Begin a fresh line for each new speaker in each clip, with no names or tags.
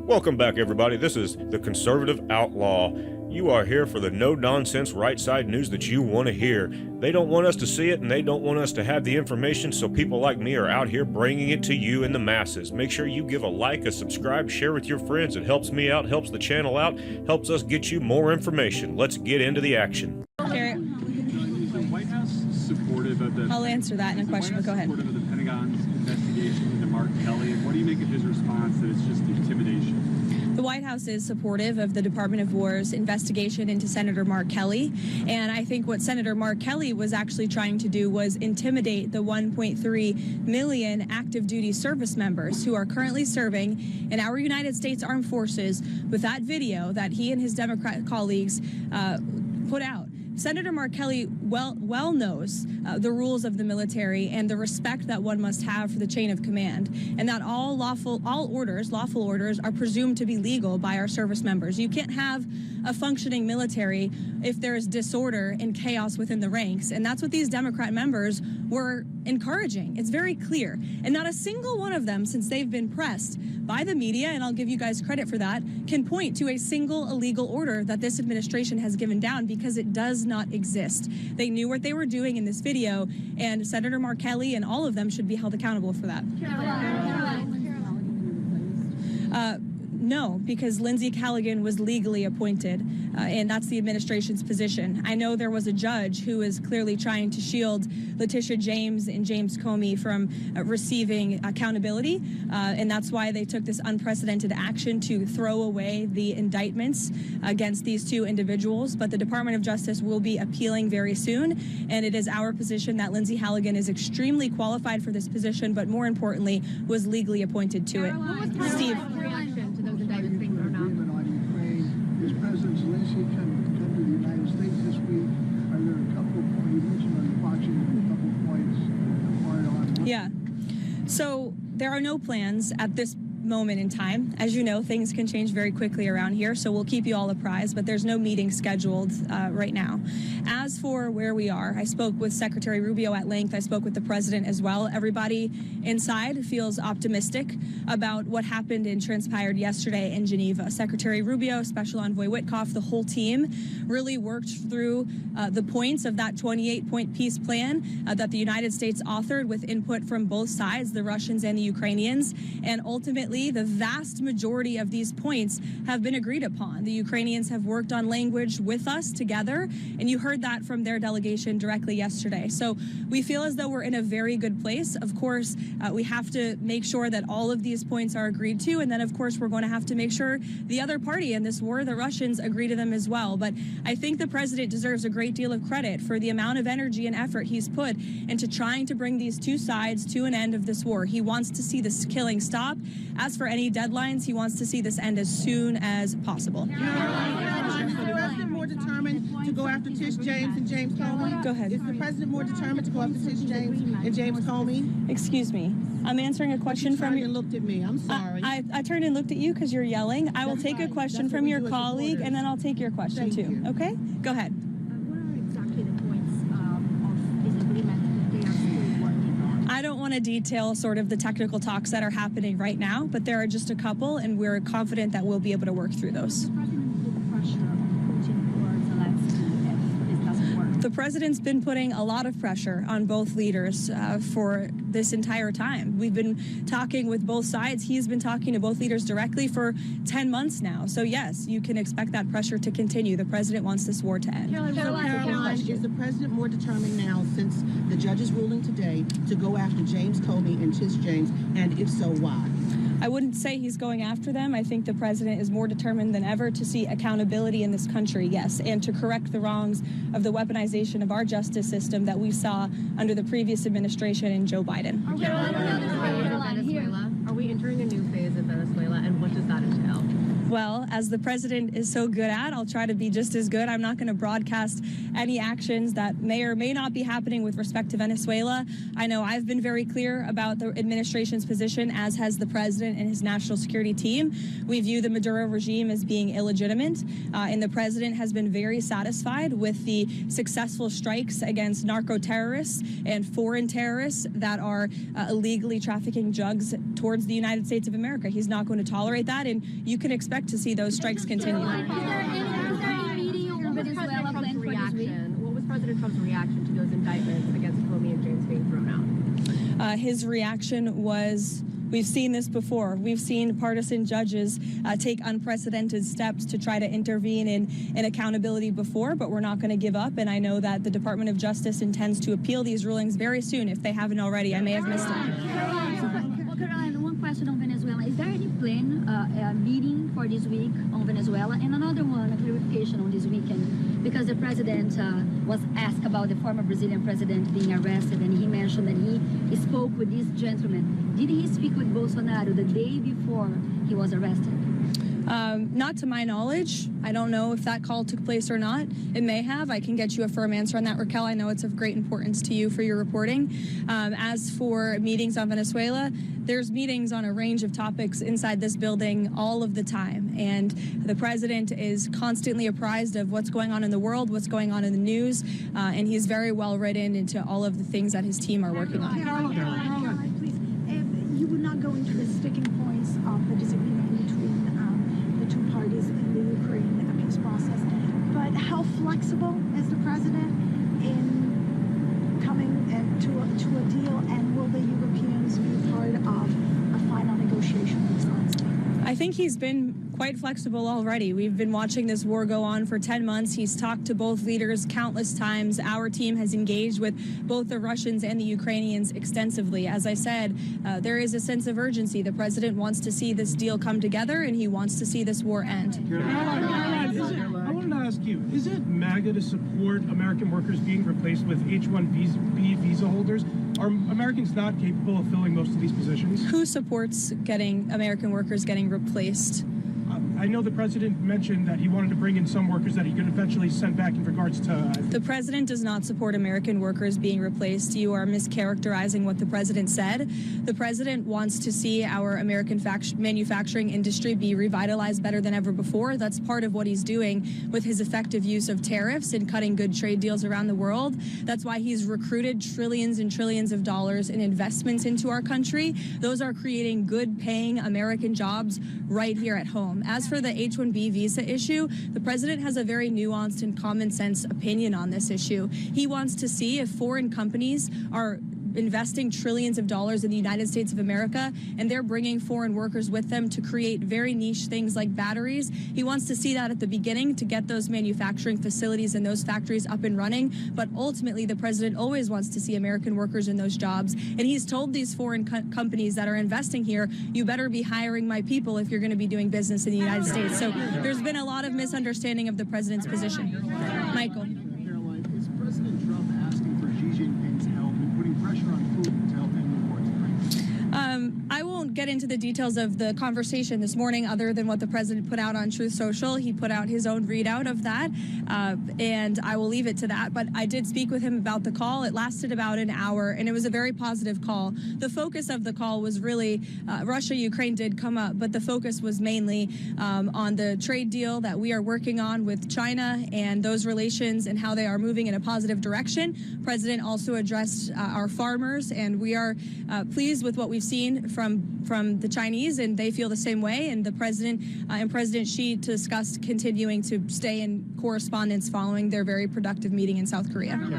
Welcome back, everybody. This is the Conservative Outlaw. You are here for the no-nonsense right-side news that you want to hear. They don't want us to see it, and they don't want us to have the information, so people like me are out here bringing it to you in the masses. Make sure you give a like, a subscribe, share with your friends. It helps me out, helps the channel out, helps us get you more information. Let's get into the action.
Is the White House supportive of the...
I'll answer that in a question, but go ahead.
Supportive of the Pentagon's investigation into Mark Kelly, and what do you make of his response that it's just intimidation?
The White House is supportive of the Department of War's investigation into Senator Mark Kelly, and I think what Senator Mark Kelly was actually trying to do was intimidate the 1.3 million active duty service members who are currently serving in our United States Armed Forces with that video that he and his Democrat colleagues put out. Senator Mark Kelly well knows the rules of the military and the respect that one must have for the chain of command, and that all lawful orders are presumed to be legal by our service members. You can't have a functioning military if there is disorder and chaos within the ranks, and that's what these Democrat members were encouraging. It's very clear, and not a single one of them, since they've been pressed by the media, and I'll give you guys credit for that, can point to a single illegal order that this administration has given down, because it does not exist. They knew what they were doing in this video, and Senator Mark Kelly and all of them should be held accountable for that. No, because Lindsey Callaghan was legally appointed, and that's the administration's position. I know there was a judge who is clearly trying to shield Letitia James and James Comey from receiving accountability, and that's why they took this unprecedented action to throw away the indictments against these two individuals. But the Department of Justice will be appealing very soon, and it is our position that Lindsey Callaghan is extremely qualified for this position, but more importantly, was legally appointed to it. Steve.
President Zelensky come to the United States this week. Are there a couple of points you mentioned on the watching, a couple of points?
Yeah. So there are no plans at this moment in time. As you know, things can change very quickly around here, so we'll keep you all apprised, but there's no meeting scheduled right now. As for where we are, I spoke with Secretary Rubio at length. I spoke with the president as well. Everybody inside feels optimistic about what happened and transpired yesterday in Geneva. Secretary Rubio, Special Envoy Witkoff, the whole team really worked through the points of that 28-point peace plan that the United States authored with input from both sides, the Russians and the Ukrainians, and ultimately the vast majority of these points have been agreed upon. The Ukrainians have worked on language with us together, and you heard that from their delegation directly yesterday. So we feel as though we're in a very good place. Of course, we have to make sure that all of these points are agreed to, and then of course we're going to have to make sure the other party in this war, the Russians, agree to them as well. But I think the president deserves a great deal of credit for the amount of energy and effort he's put into trying to bring these two sides to an end of this war. He wants to see this killing stop. As for any deadlines, he wants to see this end as soon as possible.
Is the president more determined to go after Tish James and James Comey?
Go ahead.
Is the president more determined to go after Tish James and James Comey?
Excuse me. I'm answering a question from your...
You looked at me. I'm sorry.
I turned and looked at you because you're yelling. I will take a question from your colleague, and then I'll take your question too. Okay? Go ahead.
What are exactly the points of this agreement that they are still working on?
I don't want to detail sort of the technical talks that are happening right now, but there are just a couple, and we're confident that we'll be able to work through those.
The president put pressure on Putin or Zelensky if this doesn't work.
The president's been putting a lot of pressure on both leaders for this entire time. We've been talking with both sides. He's been talking to both leaders directly for 10 months now. So yes, you can expect that pressure to continue. The president wants this war to end.
Caroline, is the president more determined now, since the judge's ruling today, to go after James Comey and Tish James, and if so, why?
I wouldn't say he's going after them. I think the president is more determined than ever to see accountability in this country, yes, and to correct the wrongs of the weaponization of our justice system that we saw under the previous administration and Joe Biden.
Are we entering a new phase of Venezuela, and what does that entail?
Well, as the president is so good at, I'll try to be just as good. I'm not going to broadcast any actions that may or may not be happening with respect to Venezuela. I know I've been very clear about the administration's position, as has the president and his national security team. We view the Maduro regime as being illegitimate, and the president has been very satisfied with the successful strikes against narco-terrorists and foreign terrorists that are illegally trafficking drugs towards the United States of America. He's not going to tolerate that, and you can expect to see those strikes continue.
What was President Trump's reaction to those indictments against Comey and James being thrown out?
His reaction was, we've seen this before. We've seen partisan judges take unprecedented steps to try to intervene in accountability before, but we're not going to give up. And I know that the Department of Justice intends to appeal these rulings very soon, if they haven't already. I may have missed it.
Caroline, one question on Venezuela. Is there any plan, meeting for this week on Venezuela? And another one, a clarification on this weekend, because the president was asked about the former Brazilian president being arrested, and he mentioned that he spoke with this gentleman. Did he speak with Bolsonaro the day before he was arrested?
Not to my knowledge. I don't know if that call took place or not. It may have. I can get you a firm answer on that, Raquel. I know it's of great importance to you for your reporting. As for meetings on Venezuela, there's meetings on a range of topics inside this building all of the time. And the president is constantly apprised of what's going on in the world, what's going on in the news, and he's very well written into all of the things that his team are working on.
Caroline, please. You would not go into the sticking points of the disagreement between the two parties in the Ukraine peace process, but how flexible is the president in coming to a deal, and will the Europeans be part of a final negotiation with Zelensky?
I think he's been quite flexible already. We've been watching this war go on for 10 months. He's talked to both leaders countless times. Our team has engaged with both the Russians and the Ukrainians extensively. As I said, there is a sense of urgency. The president wants to see this deal come together, and he wants to see this war end.
I wanted to ask you, is it MAGA to support American workers being replaced with H-1B visa holders? Are Americans not capable of filling most of these positions?
Who supports getting American workers getting replaced?
I know the president mentioned that he wanted to bring in some workers that he could eventually send back in regards to...
The president does not support American workers being replaced. You are mischaracterizing what the president said. The president wants to see our American manufacturing industry be revitalized better than ever before. That's part of what he's doing with his effective use of tariffs and cutting good trade deals around the world. That's why he's recruited trillions and trillions of dollars in investments into our country. Those are creating good paying American jobs right here at home. As for the H-1B visa issue, the president has a very nuanced and common sense opinion on this issue. He wants to see if foreign companies are investing trillions of dollars in the United States of America, and they're bringing foreign workers with them to create very niche things like batteries. He wants to see that at the beginning to get those manufacturing facilities and those factories up and running. But ultimately, the president always wants to see American workers in those jobs. And he's told these foreign companies that are investing here, you better be hiring my people if you're going to be doing business in the United States. So there's been a lot of misunderstanding of the president's position. Michael.
Caroline, is President Trump asking for Xi Jinping's help in putting pressure on Putin to help end the war tonight?
I won't get into the details of the conversation this morning other than what the president put out on Truth Social. He put out his own readout of that, and I will leave it to that. But I did speak with him about the call. It lasted about an hour, and it was a very positive call. The focus of the call was really Russia-Ukraine did come up, but the focus was mainly on the trade deal that we are working on with China and those relations and how they are moving in a positive direction. President also addressed our farmers, and we are pleased with what we've seen from the Chinese, and they feel the same way. And the president and President Xi discussed continuing to stay in correspondence following their very productive meeting in South Korea.
Question.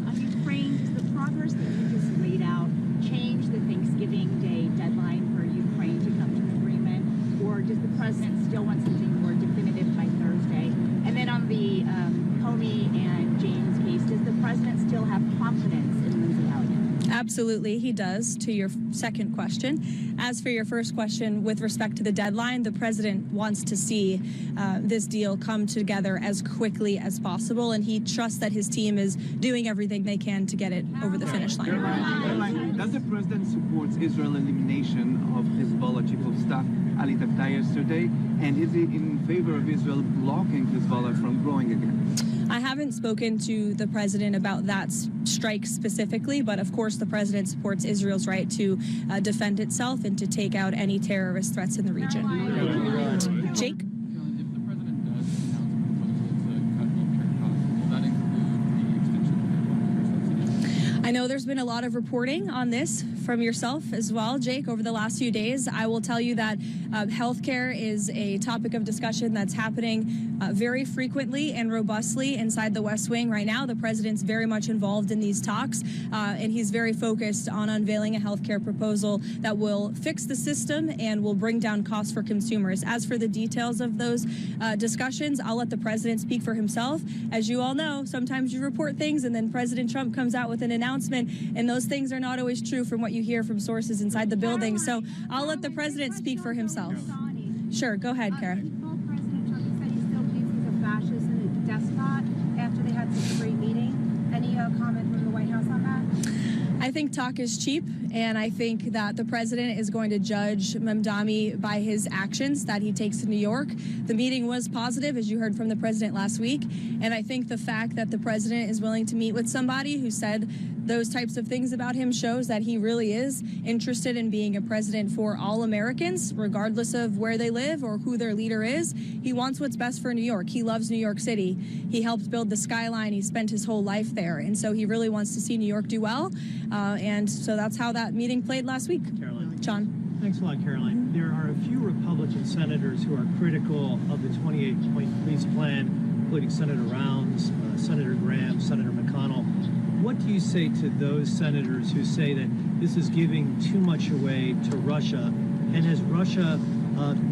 On Ukraine, does the progress that you just laid out change the Thanksgiving Day deadline for Ukraine to come to an agreement, or does the president still want something more definitive by Thursday? And then on the Comey and James case, does the president still have confidence in Lindsay Elliott?
Absolutely, he does, to your second question. As for your first question, with respect to the deadline, the president wants to see this deal come together as quickly as possible, and he trusts that his team is doing everything they can to get it over the finish line.
Caroline, does the president support Israel's elimination of Hezbollah chief of staff Ali Taqta yesterday, and is he in favor of Israel blocking Hezbollah from growing again?
I haven't spoken to the president about that strike specifically, but of course the president supports Israel's right to defend itself and to take out any terrorist threats in the region. Jake?
If the president does announce a proposal to cut healthcare costs, will that include the extension of the healthcare subsidy?
I know there's been a lot of reporting on this from yourself as well, Jake, over the last few days. I will tell you that healthcare is a topic of discussion that's happening very frequently and robustly inside the West Wing right now. The president's very much involved in these talks, and he's very focused on unveiling a healthcare proposal that will fix the system and will bring down costs for consumers. As for the details of those discussions, I'll let the president speak for himself. As you all know, sometimes you report things and then President Trump comes out with an announcement, and those things are not always true from what you hear from sources inside the building. So I'll let the president speak for himself. Sure, go ahead, Kara.
President Trump said he still believes he's a fascist and a despot after they had such a great meeting. Any comment from the White House on that?
I think talk is cheap, and I think that the president is going to judge Mamdani by his actions that he takes in New York. The meeting was positive, as you heard from the president last week, and I think the fact that the president is willing to meet with somebody who said those types of things about him shows that he really is interested in being a president for all Americans, regardless of where they live or who their leader is. He wants what's best for New York. He loves New York City. He helped build the skyline. He spent his whole life there, and so he really wants to see New York do well. And so that's how that meeting played last week.
Caroline.
John.
Thanks a lot, Caroline. There are a few Republican senators who are critical of the 28-point peace plan, including Senator Rounds, Senator Graham, Senator McConnell. What do you say to those senators who say that this is giving too much away to Russia? And has Russia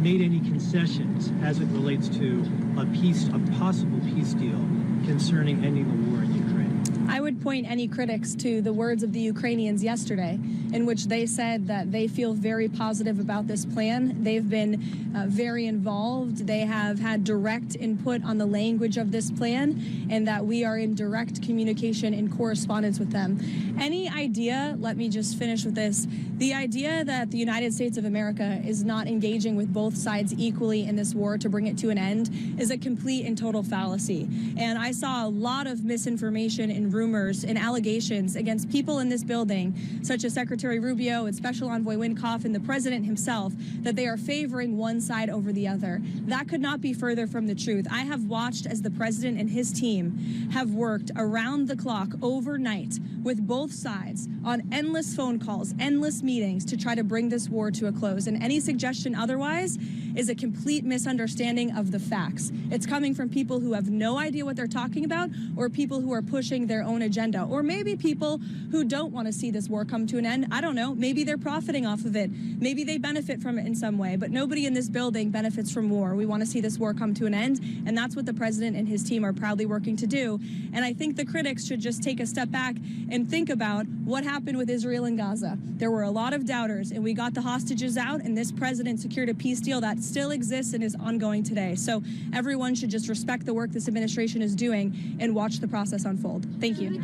made any concessions as it relates to a possible peace deal concerning ending the war in Ukraine?
I would point any critics to the words of the Ukrainians yesterday, in which they said that they feel very positive about this plan. They've been very involved. They have had direct input on the language of this plan, and that we are in direct communication and correspondence with them. Any idea, let me just finish with this, the idea that the United States of America is not engaging with both sides equally in this war to bring it to an end is a complete and total fallacy. And I saw a lot of misinformation and rumors and allegations against people in this building, such as Secretary Rubio and Special Envoy Wynkoff and the president himself, that they are favoring one side over the other. That could not be further from the truth. I have watched as the president and his team have worked around the clock overnight with both sides on endless phone calls, endless meetings to try to bring this war to a close. And any suggestion otherwise is a complete misunderstanding of the facts. It's coming from people who have no idea what they're talking about, or people who are pushing their own agenda, or maybe people who don't want to see this war come to an end. I don't know. Maybe they're profiting off of it. Maybe they benefit from it in some way, but nobody in this building benefits from war. We want to see this war come to an end, and that's what the president and his team are proudly working to do. And I think the critics should just take a step back and think about what happened with Israel and Gaza. There were a lot of doubters, and we got the hostages out, and this president secured a peace deal that still exists and is ongoing today. So everyone should just respect the work this administration is doing and watch the process unfold. Thank you.